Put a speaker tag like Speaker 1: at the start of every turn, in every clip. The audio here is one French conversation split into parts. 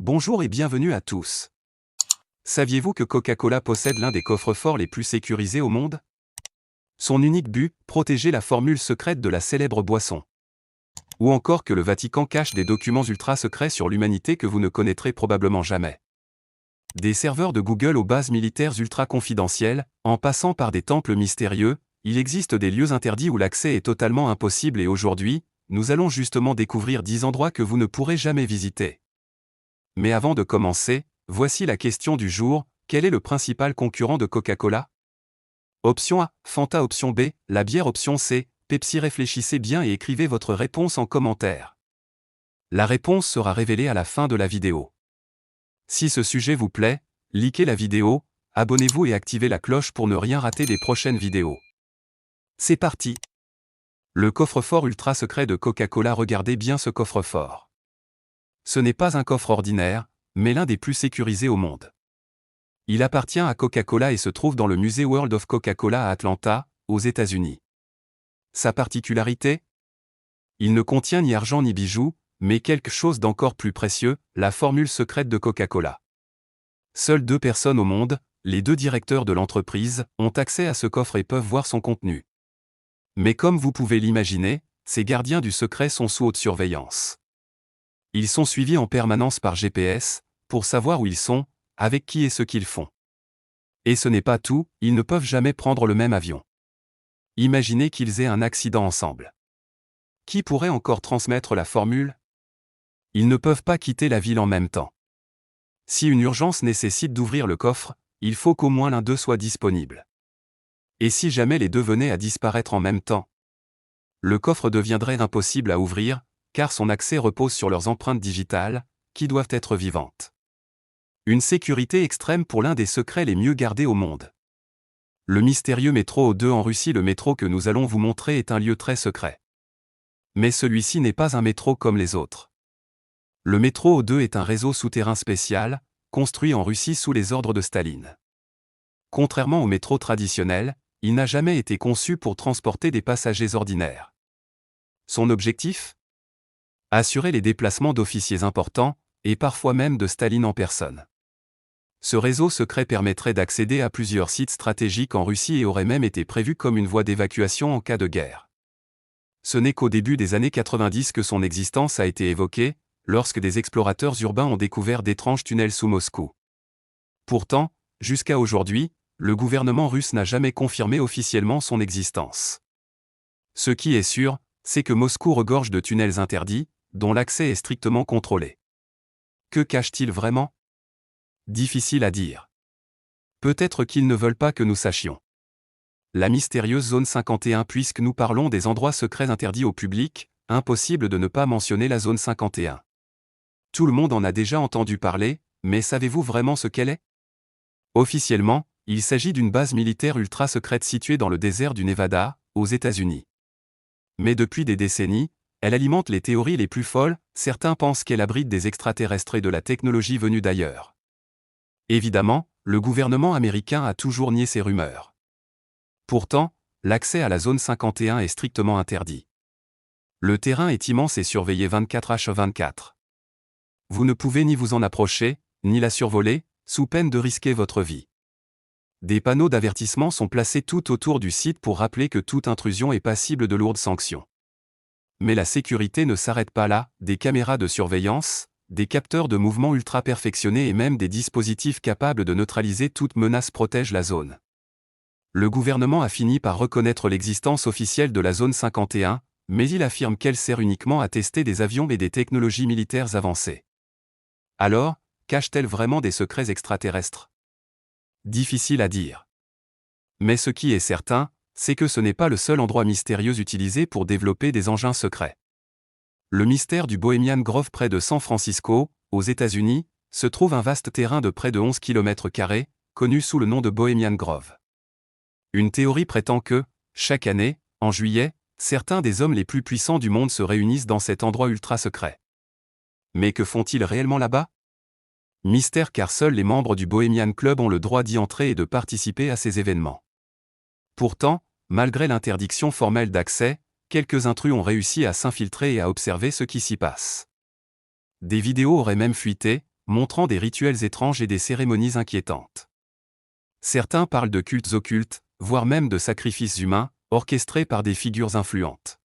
Speaker 1: Bonjour et bienvenue à tous. Saviez-vous que Coca-Cola possède l'un des coffres-forts les plus sécurisés au monde? Son unique but, protéger la formule secrète de la célèbre boisson. Ou encore que le Vatican cache des documents ultra secrets sur l'humanité que vous ne connaîtrez probablement jamais. Des serveurs de Google aux bases militaires ultra confidentielles, en passant par des temples mystérieux, il existe des lieux interdits où l'accès est totalement impossible et aujourd'hui, nous allons justement découvrir 10 endroits que vous ne pourrez jamais visiter. Mais avant de commencer, voici la question du jour, quel est le principal concurrent de Coca-Cola? Option A, Fanta. Option B, la bière. Option C, Pepsi. Réfléchissez bien et écrivez votre réponse en commentaire. La réponse sera révélée à la fin de la vidéo. Si ce sujet vous plaît, likez la vidéo, abonnez-vous et activez la cloche pour ne rien rater des prochaines vidéos. C'est parti! Le coffre-fort ultra secret de Coca-Cola. Regardez bien ce coffre-fort. Ce n'est pas un coffre ordinaire, mais l'un des plus sécurisés au monde. Il appartient à Coca-Cola et se trouve dans le musée World of Coca-Cola à Atlanta, aux États-Unis. Sa particularité? Il ne contient ni argent ni bijoux, mais quelque chose d'encore plus précieux, la formule secrète de Coca-Cola. Seules 2 personnes au monde, les 2 directeurs de l'entreprise, ont accès à ce coffre et peuvent voir son contenu. Mais comme vous pouvez l'imaginer, ces gardiens du secret sont sous haute surveillance. Ils sont suivis en permanence par GPS, pour savoir où ils sont, avec qui et ce qu'ils font. Et ce n'est pas tout, ils ne peuvent jamais prendre le même avion. Imaginez qu'ils aient un accident ensemble. Qui pourrait encore transmettre la formule? Ils ne peuvent pas quitter la ville en même temps. Si une urgence nécessite d'ouvrir le coffre, il faut qu'au moins l'un d'eux soit disponible. Et si jamais les 2 venaient à disparaître en même temps? Le coffre deviendrait impossible à ouvrir, car son accès repose sur leurs empreintes digitales, qui doivent être vivantes. Une sécurité extrême pour l'un des secrets les mieux gardés au monde. Le mystérieux métro O2 en Russie. Le métro que nous allons vous montrer est un lieu très secret. Mais celui-ci n'est pas un métro comme les autres. Le métro O2 est un réseau souterrain spécial, construit en Russie sous les ordres de Staline. Contrairement au métro traditionnel, il n'a jamais été conçu pour transporter des passagers ordinaires. Son objectif? Assurer les déplacements d'officiers importants, et parfois même de Staline en personne. Ce réseau secret permettrait d'accéder à plusieurs sites stratégiques en Russie et aurait même été prévu comme une voie d'évacuation en cas de guerre. Ce n'est qu'au début des années 90 que son existence a été évoquée, lorsque des explorateurs urbains ont découvert d'étranges tunnels sous Moscou. Pourtant, jusqu'à aujourd'hui, le gouvernement russe n'a jamais confirmé officiellement son existence. Ce qui est sûr, c'est que Moscou regorge de tunnels interdits, dont l'accès est strictement contrôlé. Que cachent-ils vraiment? Difficile à dire. Peut-être qu'ils ne veulent pas que nous sachions. La mystérieuse zone 51. Puisque nous parlons des endroits secrets interdits au public, impossible de ne pas mentionner la zone 51. Tout le monde en a déjà entendu parler, mais savez-vous vraiment ce qu'elle est? Officiellement, il s'agit d'une base militaire ultra secrète située dans le désert du Nevada, aux États-Unis. Mais depuis des décennies, elle alimente les théories les plus folles. Certains pensent qu'elle abrite des extraterrestres et de la technologie venue d'ailleurs. Évidemment, le gouvernement américain a toujours nié ces rumeurs. Pourtant, l'accès à la zone 51 est strictement interdit. Le terrain est immense et surveillé 24h24. Vous ne pouvez ni vous en approcher, ni la survoler, sous peine de risquer votre vie. Des panneaux d'avertissement sont placés tout autour du site pour rappeler que toute intrusion est passible de lourdes sanctions. Mais la sécurité ne s'arrête pas là, des caméras de surveillance, des capteurs de mouvement ultra perfectionnés et même des dispositifs capables de neutraliser toute menace protègent la zone. Le gouvernement a fini par reconnaître l'existence officielle de la zone 51, mais il affirme qu'elle sert uniquement à tester des avions et des technologies militaires avancées. Alors, cache-t-elle vraiment des secrets extraterrestres? Difficile à dire. Mais ce qui est certain, c'est que ce n'est pas le seul endroit mystérieux utilisé pour développer des engins secrets. Le mystère du Bohemian Grove près de San Francisco, aux États-Unis, se trouve un vaste terrain de près de 11 km², connu sous le nom de Bohemian Grove. Une théorie prétend que, chaque année, en juillet, certains des hommes les plus puissants du monde se réunissent dans cet endroit ultra secret. Mais que font-ils réellement là-bas? Mystère, car seuls les membres du Bohemian Club ont le droit d'y entrer et de participer à ces événements. Pourtant, malgré l'interdiction formelle d'accès, quelques intrus ont réussi à s'infiltrer et à observer ce qui s'y passe. Des vidéos auraient même fuité, montrant des rituels étranges et des cérémonies inquiétantes. Certains parlent de cultes occultes, voire même de sacrifices humains, orchestrés par des figures influentes.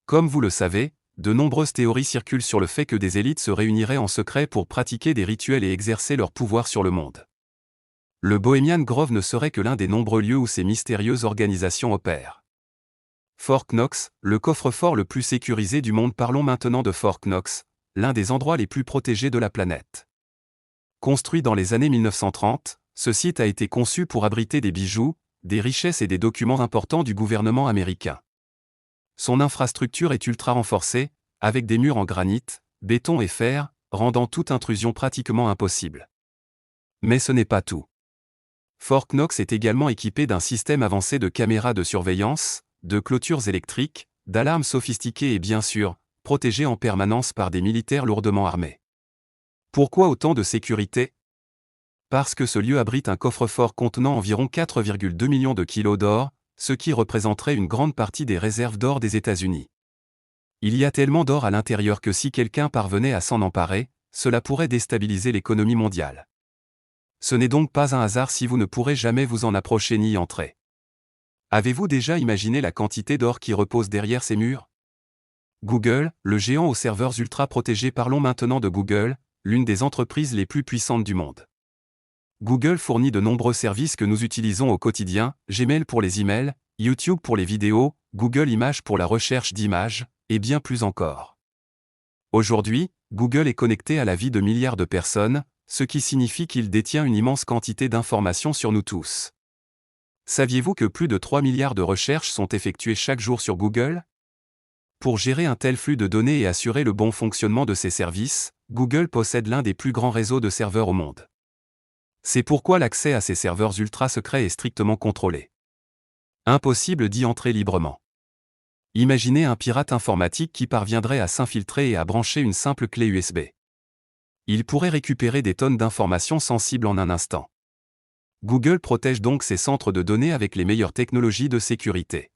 Speaker 1: Comme vous le savez, de nombreuses théories circulent sur le fait que des élites se réuniraient en secret pour pratiquer des rituels et exercer leur pouvoir sur le monde. Le Bohemian Grove ne serait que l'un des nombreux lieux où ces mystérieuses organisations opèrent. Fort Knox, le coffre-fort le plus sécurisé du monde. Parlons maintenant de Fort Knox, l'un des endroits les plus protégés de la planète. Construit dans les années 1930, ce site a été conçu pour abriter des bijoux, des richesses et des documents importants du gouvernement américain. Son infrastructure est ultra renforcée, avec des murs en granit, béton et fer, rendant toute intrusion pratiquement impossible. Mais ce n'est pas tout. Fort Knox est également équipé d'un système avancé de caméras de surveillance, de clôtures électriques, d'alarmes sophistiquées et bien sûr, protégé en permanence par des militaires lourdement armés. Pourquoi autant de sécurité ? Parce que ce lieu abrite un coffre-fort contenant environ 4,2 millions de kilos d'or, ce qui représenterait une grande partie des réserves d'or des États-Unis. Il y a tellement d'or à l'intérieur que si quelqu'un parvenait à s'en emparer, cela pourrait déstabiliser l'économie mondiale. Ce n'est donc pas un hasard si vous ne pourrez jamais vous en approcher ni y entrer. Avez-vous déjà imaginé la quantité d'or qui repose derrière ces murs ? Google, le géant aux serveurs ultra protégés. Parlons maintenant de Google, l'une des entreprises les plus puissantes du monde. Google fournit de nombreux services que nous utilisons au quotidien, Gmail pour les emails, YouTube pour les vidéos, Google Images pour la recherche d'images, et bien plus encore. Aujourd'hui, Google est connecté à la vie de milliards de personnes, ce qui signifie qu'il détient une immense quantité d'informations sur nous tous. Saviez-vous que plus de 3 milliards de recherches sont effectuées chaque jour sur Google ? Pour gérer un tel flux de données et assurer le bon fonctionnement de ses services, Google possède l'un des plus grands réseaux de serveurs au monde. C'est pourquoi l'accès à ces serveurs ultra secrets est strictement contrôlé. Impossible d'y entrer librement. Imaginez un pirate informatique qui parviendrait à s'infiltrer et à brancher une simple clé USB. Il pourrait récupérer des tonnes d'informations sensibles en un instant. Google protège donc ses centres de données avec les meilleures technologies de sécurité.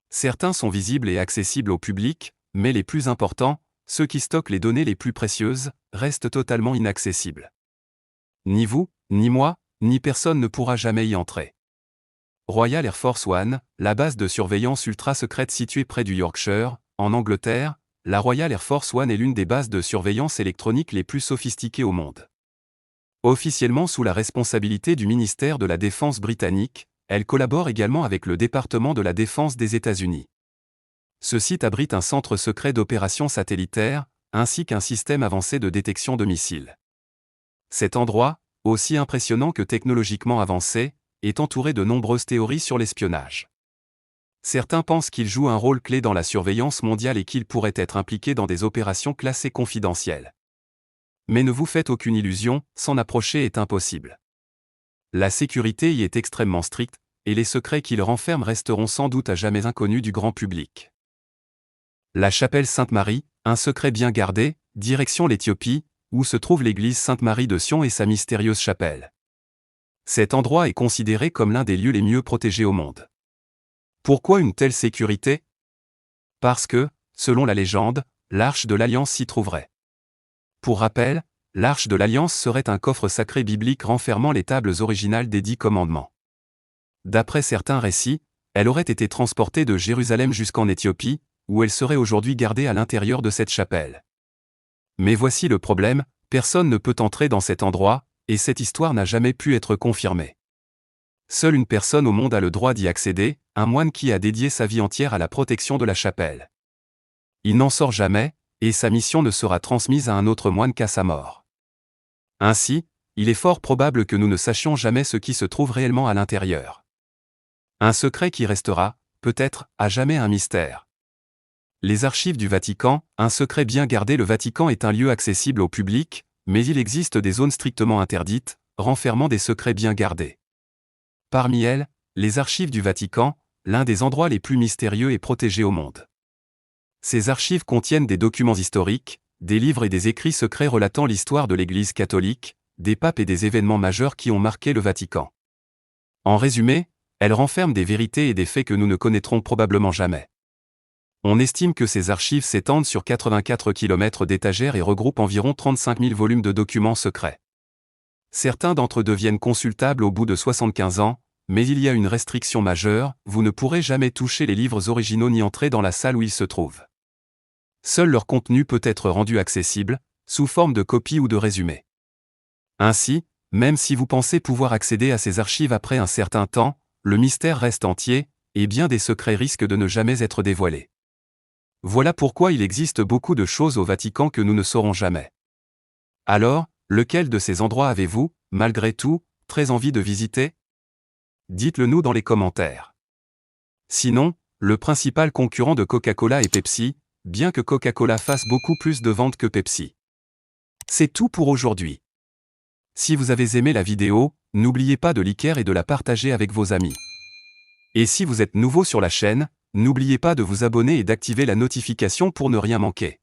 Speaker 1: Certains sont visibles et accessibles au public, mais les plus importants, ceux qui stockent les données les plus précieuses, restent totalement inaccessibles. Ni vous, ni moi, ni personne ne pourra jamais y entrer. Royal Air Force One, la base de surveillance ultra secrète située près du Yorkshire, en Angleterre, la Royal Air Force One est l'une des bases de surveillance électronique les plus sophistiquées au monde. Officiellement sous la responsabilité du ministère de la Défense britannique, elle collabore également avec le département de la Défense des États-Unis. Ce site abrite un centre secret d'opérations satellitaires, ainsi qu'un système avancé de détection de missiles. Cet endroit, aussi impressionnant que technologiquement avancé, est entouré de nombreuses théories sur l'espionnage. Certains pensent qu'il joue un rôle clé dans la surveillance mondiale et qu'il pourrait être impliqué dans des opérations classées confidentielles. Mais ne vous faites aucune illusion, s'en approcher est impossible. La sécurité y est extrêmement stricte, et les secrets qu'il renferme resteront sans doute à jamais inconnus du grand public. La chapelle Sainte-Marie, un secret bien gardé, direction l'Éthiopie, où se trouve l'église Sainte-Marie de Sion et sa mystérieuse chapelle. Cet endroit est considéré comme l'un des lieux les mieux protégés au monde. Pourquoi une telle sécurité ? Parce que, selon la légende, l'arche de l'Alliance s'y trouverait. Pour rappel, l'arche de l'Alliance serait un coffre sacré biblique renfermant les tables originales des 10 commandements. D'après certains récits, elle aurait été transportée de Jérusalem jusqu'en Éthiopie, où elle serait aujourd'hui gardée à l'intérieur de cette chapelle. Mais voici le problème, personne ne peut entrer dans cet endroit, et cette histoire n'a jamais pu être confirmée. Seule une personne au monde a le droit d'y accéder, un moine qui a dédié sa vie entière à la protection de la chapelle. Il n'en sort jamais, et sa mission ne sera transmise à un autre moine qu'à sa mort. Ainsi, il est fort probable que nous ne sachions jamais ce qui se trouve réellement à l'intérieur. Un secret qui restera, peut-être, à jamais un mystère. Les archives du Vatican, un secret bien gardé. Le Vatican est un lieu accessible au public, mais il existe des zones strictement interdites, renfermant des secrets bien gardés. Parmi elles, les archives du Vatican, l'un des endroits les plus mystérieux et protégés au monde. Ces archives contiennent des documents historiques, des livres et des écrits secrets relatant l'histoire de l'Église catholique, des papes et des événements majeurs qui ont marqué le Vatican. En résumé, elles renferment des vérités et des faits que nous ne connaîtrons probablement jamais. On estime que ces archives s'étendent sur 84 km d'étagères et regroupent environ 35 000 volumes de documents secrets. Certains d'entre eux deviennent consultables au bout de 75 ans, mais il y a une restriction majeure, vous ne pourrez jamais toucher les livres originaux ni entrer dans la salle où ils se trouvent. Seul leur contenu peut être rendu accessible, sous forme de copie ou de résumé. Ainsi, même si vous pensez pouvoir accéder à ces archives après un certain temps, le mystère reste entier, et bien des secrets risquent de ne jamais être dévoilés. Voilà pourquoi il existe beaucoup de choses au Vatican que nous ne saurons jamais. Alors, lequel de ces endroits avez-vous, malgré tout, très envie de visiter? Dites-le nous dans les commentaires. Sinon, le principal concurrent de Coca-Cola est Pepsi, bien que Coca-Cola fasse beaucoup plus de ventes que Pepsi. C'est tout pour aujourd'hui. Si vous avez aimé la vidéo, n'oubliez pas de liker et de la partager avec vos amis. Et si vous êtes nouveau sur la chaîne, n'oubliez pas de vous abonner et d'activer la notification pour ne rien manquer.